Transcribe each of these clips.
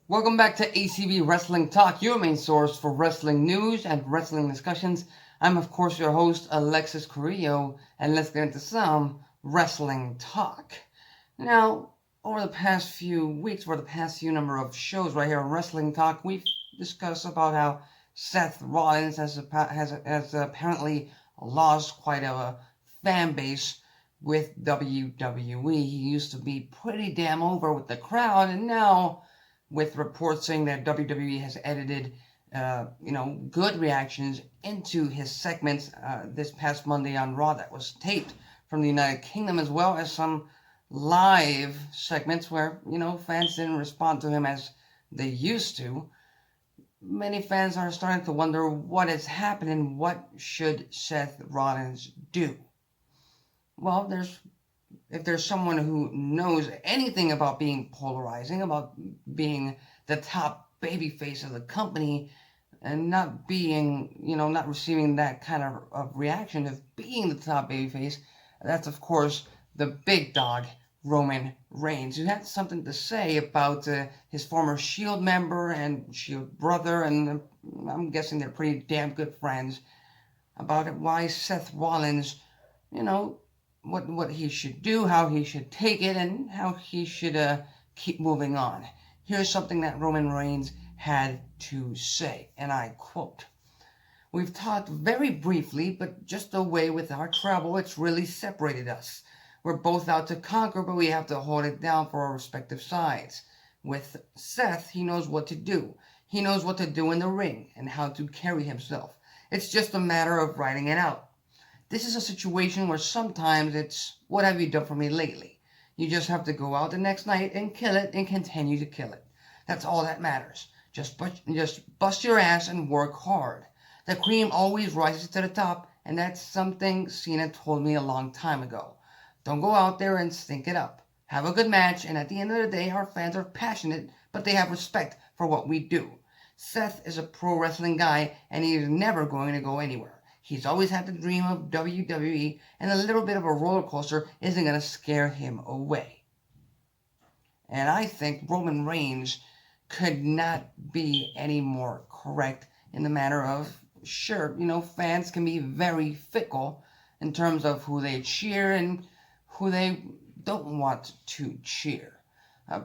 Welcome back to ACB Wrestling Talk, your main source for wrestling news and wrestling discussions. I'm, of course, your host, Alexis Carrillo, and let's get into some wrestling talk. Now, over the past few weeks, or the past few number of shows right here on Wrestling Talk, we've discussed about how Seth Rollins has apparently lost quite a fan base with WWE. He used to be pretty damn over with the crowd, and now with reports saying that WWE has edited, good reactions into his segments this past Monday on Raw that was taped from the United Kingdom, as well as some live segments where, fans didn't respond to him as they used to. Many fans are starting to wonder what is happening. What should Seth Rollins do? Well, if there's someone who knows anything about being polarizing, about being the top babyface of the company, and not being, not receiving that kind of reaction of being the top babyface, that's, of course, the big dog, Roman Reigns, who had something to say about his former Shield member and Shield brother, and I'm guessing they're pretty damn good friends, about why Seth Rollins, what he should do, how he should take it, and how he should keep moving on. Here's something that Roman Reigns had to say, and I quote, "We've talked very briefly, but just the way with our travel, it's really separated us. We're both out to conquer, but we have to hold it down for our respective sides. With Seth, he knows what to do. He knows what to do in the ring and how to carry himself. It's just a matter of writing it out. This is a situation where sometimes it's, what have you done for me lately? You just have to go out the next night and kill it and continue to kill it. That's all that matters. Just bust your ass and work hard. The cream always rises to the top, and that's something Cena told me a long time ago. Don't go out there and stink it up. Have a good match, and at the end of the day, our fans are passionate, but they have respect for what we do. Seth is a pro wrestling guy, and he is never going to go anywhere. He's always had the dream of WWE, and a little bit of a roller coaster isn't going to scare him away." And I think Roman Reigns could not be any more correct in the matter of, sure, fans can be very fickle in terms of who they cheer and who they don't want to cheer.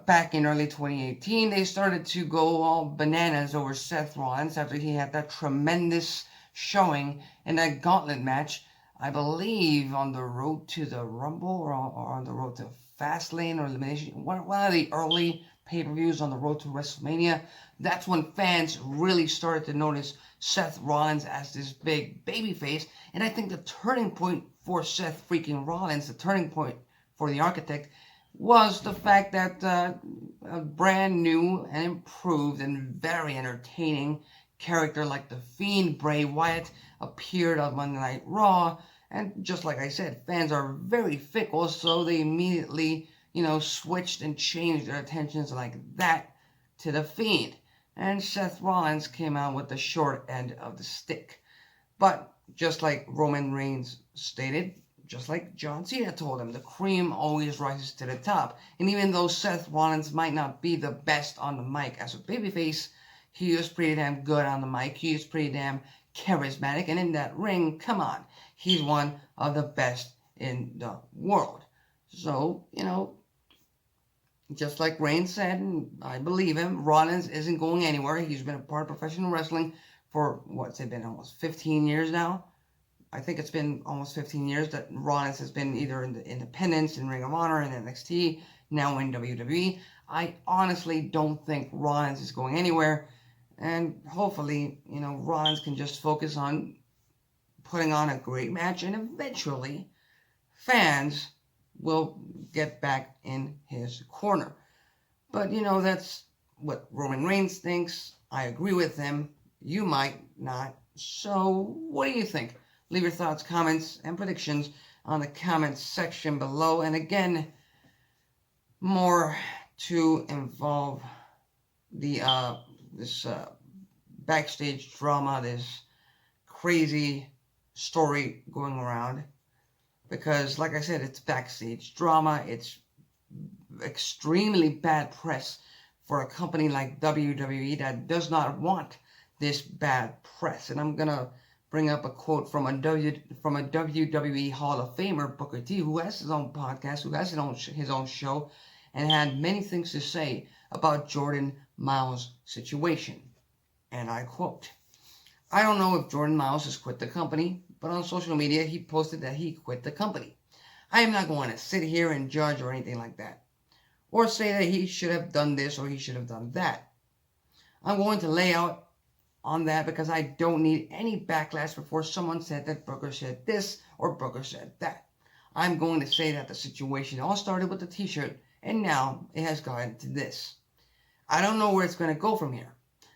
Back in early 2018, they started to go all bananas over Seth Rollins after he had that tremendous showing in that gauntlet match, I believe on the road to the Rumble or on the road to Fastlane or Elimination, one of the early pay-per-views on the road to WrestleMania. That's when fans really started to notice Seth Rollins as this big babyface, and I think the turning point for Seth freaking Rollins, the turning point for the Architect, was the fact that a brand new and improved and very entertaining character like the Fiend, Bray Wyatt, appeared on Monday Night Raw, and just like I said, fans are very fickle, so they immediately, switched and changed their attentions like that to the Fiend, and Seth Rollins came out with the short end of the stick. But just like Roman Reigns stated, just like John Cena told him, the cream always rises to the top, and even though Seth Rollins might not be the best on the mic as a babyface, he is pretty damn good on the mic. He is pretty damn charismatic. And in that ring, come on, he's one of the best in the world. So, just like Reigns said, and I believe him, Rollins isn't going anywhere. He's been a part of professional wrestling for, what's it been, almost 15 years now? I think it's been almost 15 years that Rollins has been either in the Independence, in Ring of Honor, in NXT, now in WWE. I honestly don't think Rollins is going anywhere. And hopefully, Rollins can just focus on putting on a great match, and eventually fans will get back in his corner. But, that's what Roman Reigns thinks. I agree with him. You might not. So, what do you think? Leave your thoughts, comments, and predictions on the comments section below. And again, more to involve the this backstage drama, this crazy story going around, because like I said, it's backstage drama. It's extremely bad press for a company like WWE that does not want this bad press. And I'm gonna bring up a quote from a WWE Hall of Famer, Booker T, who has his own podcast, who has his own show, and had many things to say about Jordan Myles' situation. And I quote, "I don't know if Jordan Myles has quit the company, but on social media he posted that he quit the company. I am not going to sit here and judge or anything like that, or say that he should have done this or he should have done that. I'm going to lay out on that because I don't need any backlash before someone said that Booker said this or Booker said that. I'm going to say that the situation all started with the t-shirt and now it has gotten to this. I don't know where it's going to go from here.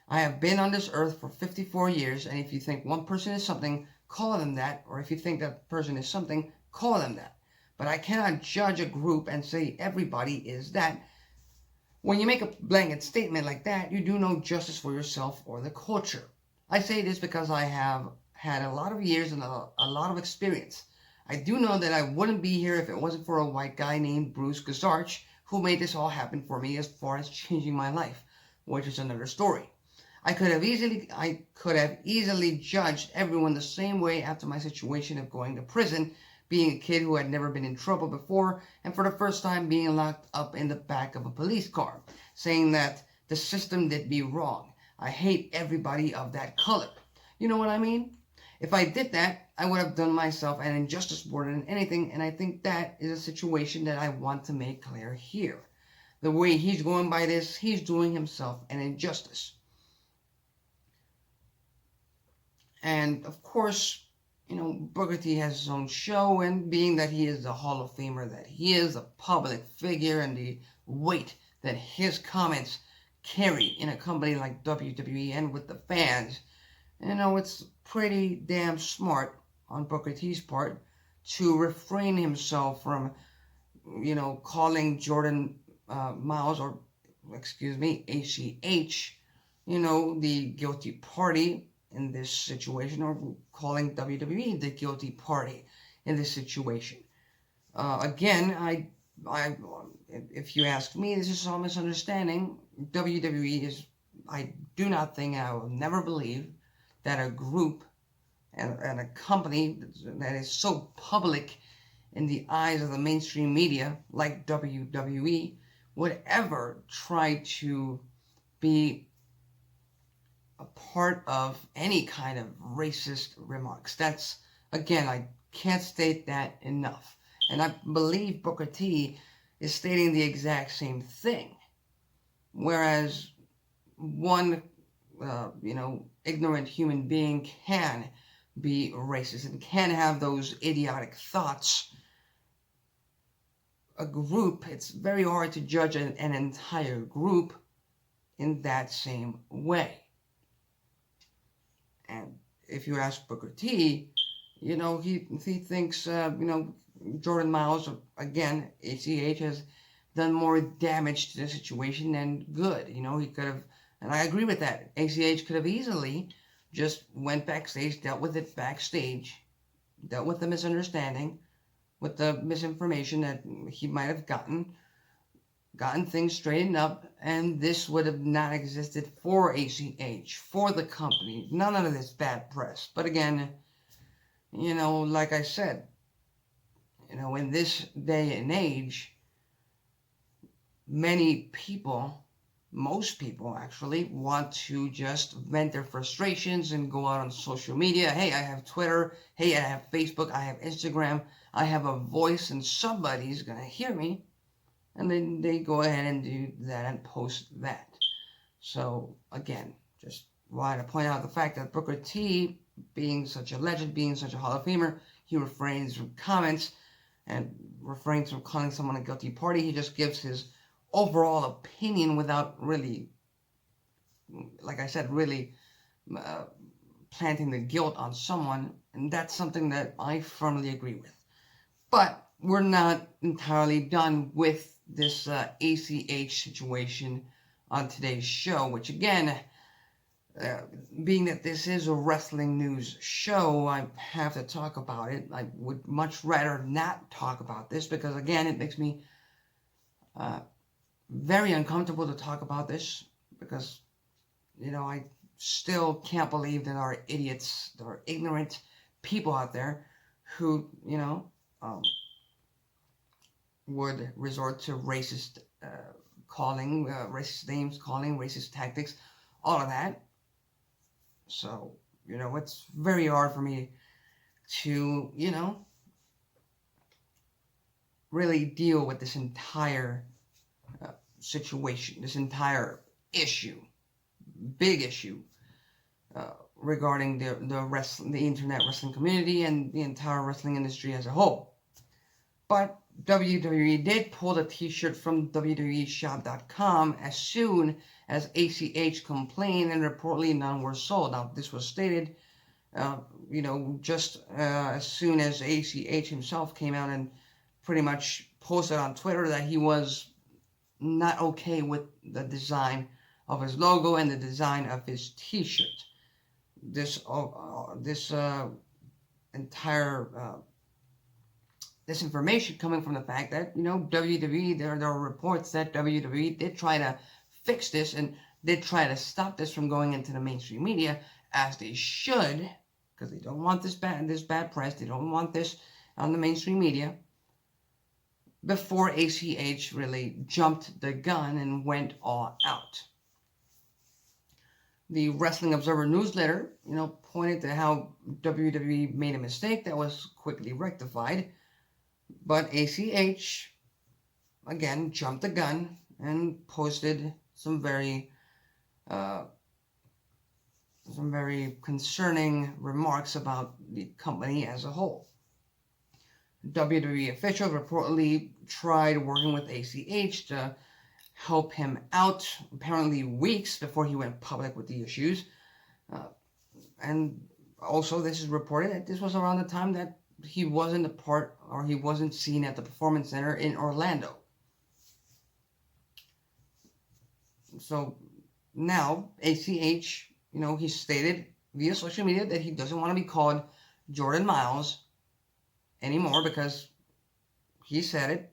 I have been on this earth for 54 years, and if you think one person is something, call them that, or if you think that person is something, call them that. But I cannot judge a group and say everybody is that. When you make a blanket statement like that, you do no justice for yourself or the culture. I say this because I have had a lot of years and a lot of experience. I do know that I wouldn't be here if it wasn't for a white guy named Bruce Gazarch, who made this all happen for me as far as changing my life, which is another story. I could have easily judged everyone the same way after my situation of going to prison, being a kid who had never been in trouble before, and for the first time being locked up in the back of a police car, saying that the system did me wrong. I hate everybody of that color. You know what I mean? If I did that, I would have done myself an injustice more than anything, and I think that is a situation that I want to make clear here. The way he's going by this, he's doing himself an injustice. And of course, Booker T has his own show, and being that he is the Hall of Famer that he is, a public figure, and the weight that his comments carry in a company like WWE and with the fans, it's pretty damn smart on Booker T's part to refrain himself from, calling Jordan Myles, or ACH, the guilty party in this situation, or calling WWE the guilty party in this situation. Again, if you ask me, this is all misunderstanding. WWE is, I do not think, I will never believe that a group and a company that is so public in the eyes of the mainstream media, like WWE, would ever try to be a part of any kind of racist remarks. That's, again, I can't state that enough. And I believe Booker T is stating the exact same thing. Whereas one, ignorant human being can be racist and can have those idiotic thoughts. A group, it's very hard to judge an entire group in that same way. And if you ask Booker T, he thinks, Jordan Myles, again, ACH, has done more damage to the situation than good. He could have, and I agree with that. ACH could have easily just went backstage, dealt with it backstage, dealt with the misunderstanding, with the misinformation that he might have gotten things straightened up, and this would have not existed for ACH, for the company. None of this bad press. But again, like I said, in this day and age, many people, most people actually, want to just vent their frustrations and go out on social media. Hey, I have Twitter. Hey, I have Facebook. I have Instagram. I have a voice, and somebody's going to hear me. And then they go ahead and do that and post that. So, again, just wanted to point out the fact that Booker T, being such a legend, being such a Hall of Famer, he refrains from comments and refrains from calling someone a guilty party. He just gives his overall opinion without really, like I said, really planting the guilt on someone. And that's something that I firmly agree with. But we're not entirely done with this ACH situation on today's show, which again, being that this is a wrestling news show, I have to talk about it. I would much rather not talk about this because, again, it makes me very uncomfortable to talk about this because, I still can't believe that there are idiots, there are ignorant people out there who, would resort to racist calling, racist names, calling, racist tactics, all of that. So, it's very hard for me to, really deal with this entire situation, this entire issue, big issue, regarding the internet wrestling community and the entire wrestling industry as a whole. But WWE did pull the t-shirt from WWEshop.com as soon as ACH complained, and reportedly none were sold. Now, this was stated, just as soon as ACH himself came out and pretty much posted on Twitter that he was not okay with the design of his logo and the design of his t-shirt. This entire this information coming from the fact that, WWE, there are reports that WWE did try to fix this and did try to stop this from going into the mainstream media, as they should, because they don't want this bad press. They don't want this on the mainstream media. Before ACH really jumped the gun and went all out. The Wrestling Observer newsletter, pointed to how WWE made a mistake that was quickly rectified. But ACH, again, jumped the gun and posted some very concerning remarks about the company as a whole. WWE officials reportedly tried working with ACH to help him out, apparently weeks before he went public with the issues. And also, this is reported that this was around the time that he wasn't he wasn't seen at the Performance Center in Orlando. So now ACH, he stated via social media that he doesn't want to be called Jordan Myles anymore because he said it.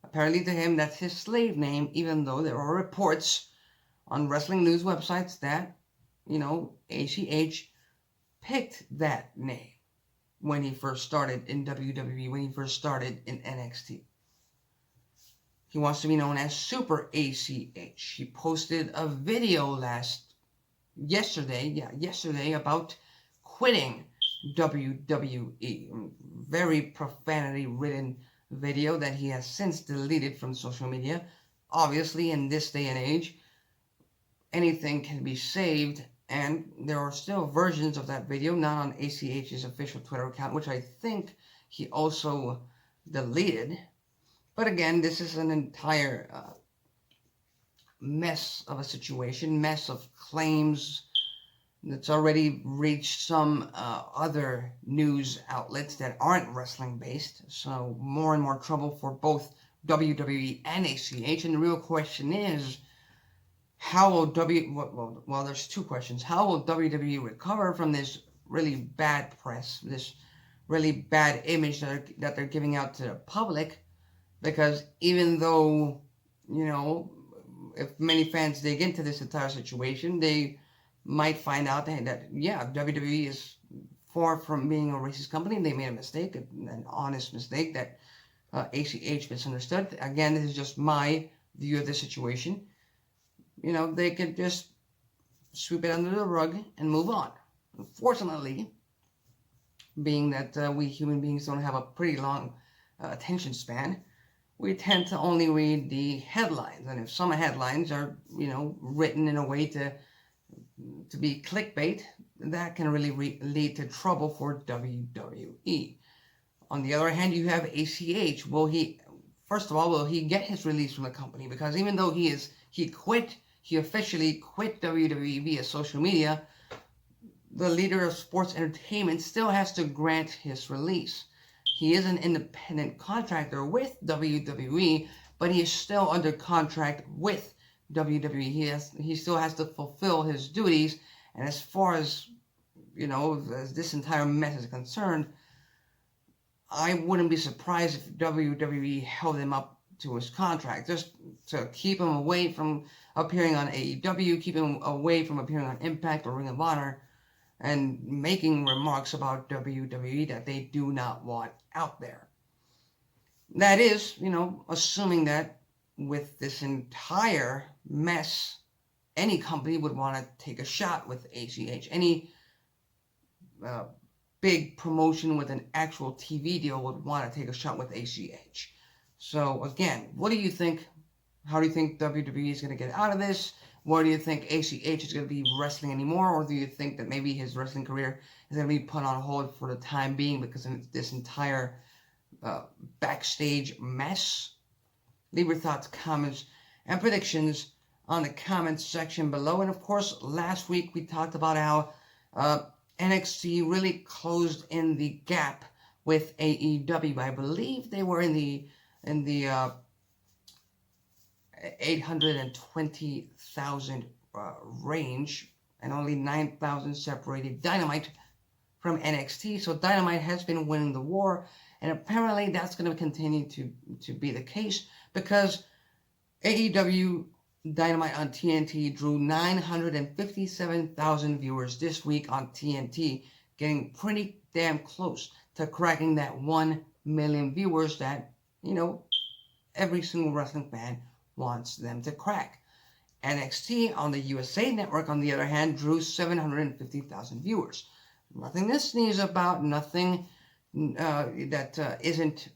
Apparently to him, that's his slave name, even though there are reports on wrestling news websites that, ACH picked that name when he first started in WWE, when he first started in NXT. He wants to be known as Super ACH. He posted a video yesterday about quitting WWE. Very profanity-ridden video that he has since deleted from social media. Obviously, in this day and age, anything can be saved, and there are still versions of that video, not on ACH's official Twitter account, which I think he also deleted. But again, this is an entire mess of a situation, mess of claims that's already reached some other news outlets that aren't wrestling based. So more and more trouble for both WWE and ACH. And the real question is, how will there's two questions. How will WWE recover from this really bad press, this really bad image that they're giving out to the public? Because even though, if many fans dig into this entire situation, they might find out that WWE is far from being a racist company. They made a mistake, an honest mistake that ACH misunderstood. Again, this is just my view of the situation. They could just sweep it under the rug and move on. Unfortunately, being that we human beings don't have a pretty long attention span, we tend to only read the headlines. And if some headlines are, written in a way to be clickbait, that can really lead to trouble for WWE. On the other hand, you have ACH. Will he get his release from the company? Because even though he officially quit WWE via social media, the leader of sports entertainment still has to grant his release. He is an independent contractor with WWE, but he is still under contract with WWE. He still has to fulfill his duties. And as far as, as this entire mess is concerned, I wouldn't be surprised if WWE held him up to his contract, just to keep him away from appearing on AEW, keep him away from appearing on Impact or Ring of Honor, and making remarks about WWE that they do not want out there. That is, assuming that with this entire mess, any company would want to take a shot with ACH. Any big promotion with an actual TV deal would want to take a shot with ACH. So again, what do you think? How do you think WWE is going to get out of this? What do you think ACH is going to be wrestling anymore? Or do you think that maybe his wrestling career is going to be put on hold for the time being because of this entire backstage mess? Leave your thoughts, comments, and predictions on the comments section below. And of course, last week we talked about how NXT really closed in the gap with AEW. I believe they were in the 820,000 range, and only 9,000 separated Dynamite from NXT. So Dynamite has been winning the war, and apparently that's going to continue to be the case because AEW Dynamite on TNT drew 957,000 viewers this week on TNT, getting pretty damn close to cracking that 1 million viewers that, every single wrestling fan wants them to crack. NXT on the USA Network, on the other hand, drew 750,000 viewers. Nothing to sneeze about, nothing that isn't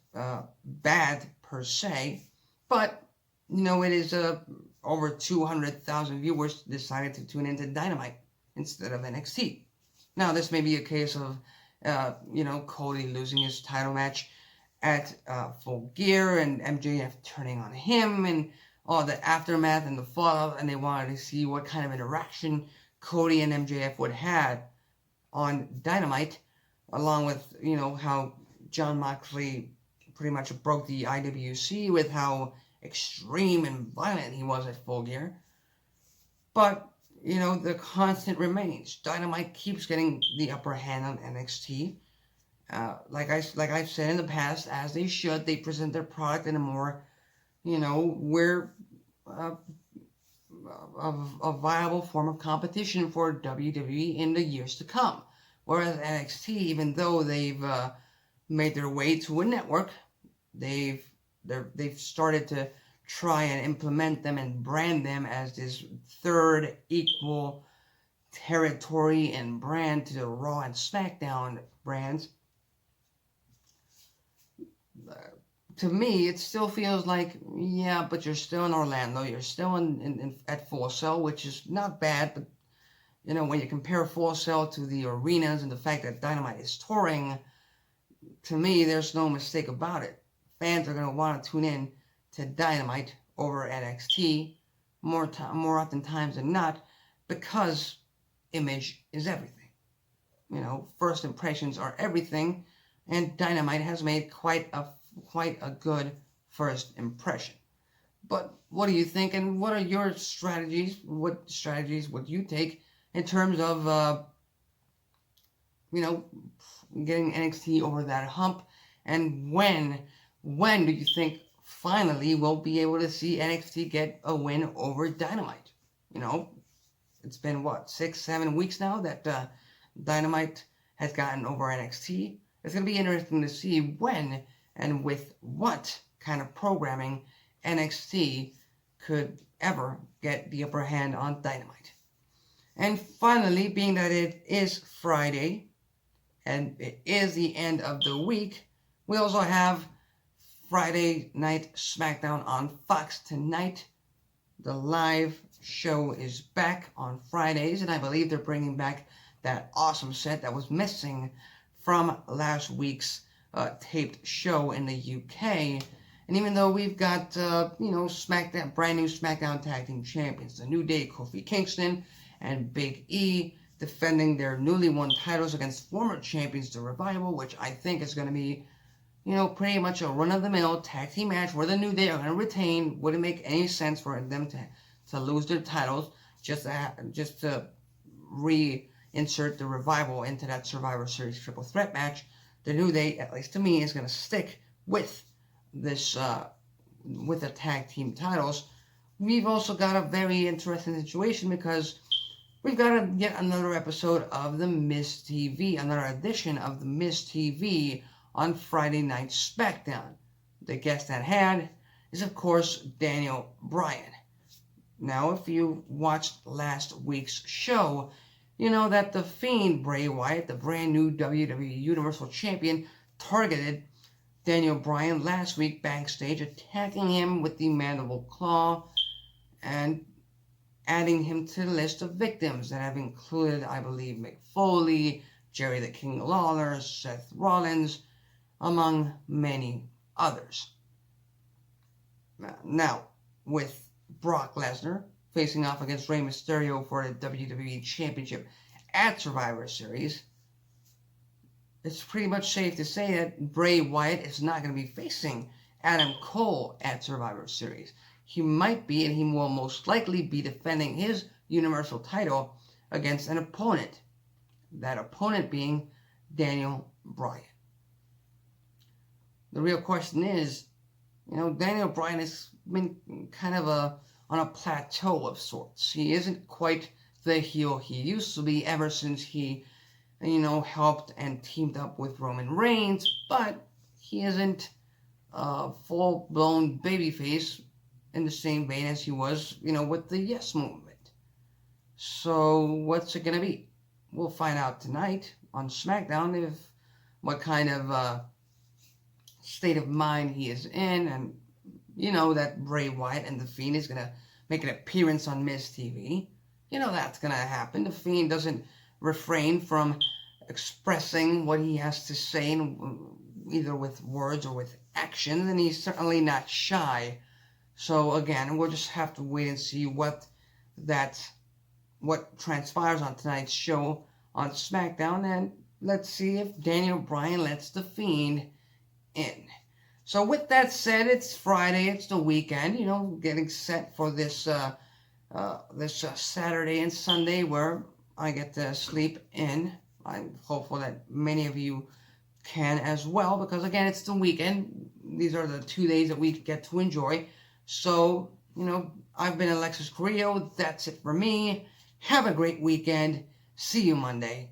bad per se, but, it is over 200,000 viewers decided to tune into Dynamite instead of NXT. Now, this may be a case of, Cody losing his title match at Full Gear and MJF turning on him and all the aftermath and the fallout, and they wanted to see what kind of interaction Cody and MJF would have on Dynamite, along with, how Jon Moxley pretty much broke the IWC with how extreme and violent he was at Full Gear. But, the constant remains. Dynamite keeps getting the upper hand on NXT. Like I've said in the past, as they should, they present their product in a more, where a viable form of competition for WWE in the years to come. Whereas NXT, even though they've made their way to a network, they've started to try and implement them and brand them as this third equal territory and brand to the Raw and SmackDown brands. To me, it still feels like, yeah, but you're still in Orlando, you're still at Full Sail, which is not bad, but, when you compare Full Sail to the arenas and the fact that Dynamite is touring, to me, there's no mistake about it. Fans are going to want to tune in to Dynamite over NXT more often times than not, because image is everything. First impressions are everything, and Dynamite has made quite a good first impression. But what do you think, and what are your strategies? What strategies would you take in terms of, getting NXT over that hump? And when do you think finally we'll be able to see NXT get a win over Dynamite? It's been, 6-7 weeks now that Dynamite has gotten over NXT. It's going to be interesting to see when and with what kind of programming NXT could ever get the upper hand on Dynamite. And finally, being that it is Friday and it is the end of the week, we also have Friday Night SmackDown on Fox tonight. The live show is back on Fridays, and I believe they're bringing back that awesome set that was missing from last week's taped show in the UK. And even though we've got, SmackDown, brand new SmackDown Tag Team Champions, The New Day, Kofi Kingston, and Big E, defending their newly won titles against former champions, The Revival, which I think is going to be, pretty much a run-of-the-mill tag team match where The New Day are going to retain. Wouldn't make any sense for them to lose their titles just to reinsert The Revival into that Survivor Series triple threat match. The New Day, at least to me, is going to stick with this with the tag team titles, we've also got a very interesting situation because we've got yet another episode of the Miz TV, another edition of the Miz TV on Friday Night SmackDown. The guest at hand is, of course, Daniel Bryan. Now, if you watched last week's show, you know that the Fiend Bray Wyatt, the brand new WWE Universal Champion, targeted Daniel Bryan last week backstage, attacking him with the mandible claw and adding him to the list of victims that have included, I believe, Mick Foley, Jerry the King Lawler, Seth Rollins, among many others. Now, with Brock Lesnar facing off against Rey Mysterio for the WWE Championship at Survivor Series, it's pretty much safe to say that Bray Wyatt is not going to be facing Adam Cole at Survivor Series. He might be, and he will most likely be, defending his Universal title against an opponent. That opponent being Daniel Bryan. The real question is, Daniel Bryan has been kind of on a plateau of sorts. He isn't quite the heel he used to be ever since he, helped and teamed up with Roman Reigns, but he isn't a full-blown babyface in the same vein as he was, with the Yes Movement. So what's it going to be? We'll find out tonight on SmackDown what kind of state of mind he is in, and that Bray Wyatt and The Fiend is going to make an appearance on Miz TV. That's going to happen. The Fiend doesn't refrain from expressing what he has to say, either with words or with actions, and he's certainly not shy. So again, we'll just have to wait and see what transpires on tonight's show on SmackDown, and let's see if Daniel Bryan lets The Fiend in. So with that said, it's Friday, it's the weekend, getting set for this Saturday and Sunday where I get to sleep in. I'm hopeful that many of you can as well, because again, it's the weekend. These are the 2 days that we get to enjoy. So, I've been Alexis Carrillo. That's it for me. Have a great weekend. See you Monday.